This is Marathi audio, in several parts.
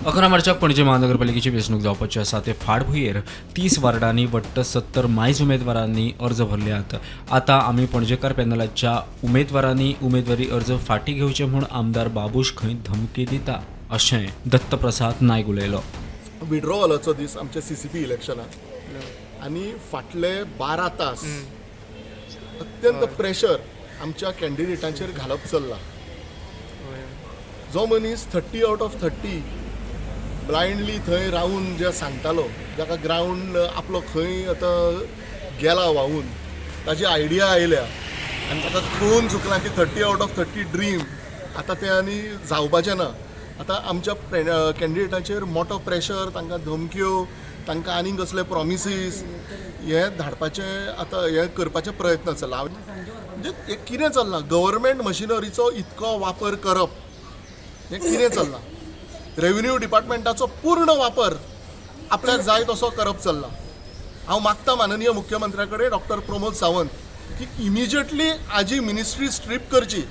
11 मार्चाक पणजी महानगरपालिकेची वेंचणूक जावपाची आसा ते फाटभुंयेर 30 वार्डांनी वट्ट 70 मायज उमेदवारांनी अर्ज भरल्यात. आतां आमी पणजेकार पॅनलाच्या उमेदवारांनी उमेदवारी अर्ज फाटीं घेवचे म्हूण आमदार बाबूश खंय धमकी दिता अशें दत्तप्रसाद नायक उलयलो. विड्रॉवलाचो दीस आमच्या CCP इलेक्शनाक आनी फाटले 12 तास अत्यंत प्रेशर आमच्या कॅन्डिडेटांचेर घालप चल्ला. जो मनीस 30 आउट ऑफ 30 ब्लायंडली थंय रावून जे सांगतालो, जाका ग्रावंड आपलो खंय आतां गेला व्हांवून, ताजी आयडिया आयल्या आनी ताका कळून चुकलां की 30 आउट ऑफ 30 ड्रीम आतां तें आनी जावपाचें ना. आतां आमच्या कॅन्डिडेटाचेर मोठो प्रेशर, तांकां धमक्यो, तांकां आनीक कसले प्रॉमिसीस हे धाडपाचें आतां हे करपाचे प्रयत्न चल्ला. म्हणजे हे कितें चल्लां? गव्हर्मेंट मशिनरीचो इतको वापर करप हें कितें चल्लां? रेव्हेन्यू डिपार्टमेंटाचो पूर्ण वापर आपल्याक जाय तसो करप चल्ला. हांव मागता माननीय मुख्यमंत्र्या कडेन डॉक्टर प्रमोद सावंत की इमिजिएटली हाजी मिनिस्ट्री स्ट्रीप करची,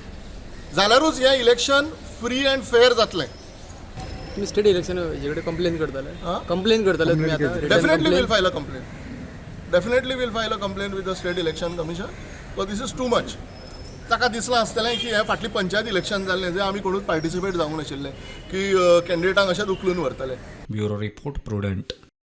जाल्यारूच हें इलेक्शन फ्री अँड फेअर जातलें. तुम्ही स्टेट इलेक्शन हेजे कडेन कंप्लेन करताले तुम्ही आता? Definitely will file a complain. Definitely will file a complain with the state election commission. So this is too much. ताका दिसलां आसतलें की हे फाटली पंचायत इलेक्शन जाल्लें जे आमी कोणूच पार्टिसिपेट जावंक नाशिल्ले, की कॅन्डिडेटांक अशेंच उखलून व्हरतले. Bureau report prudent.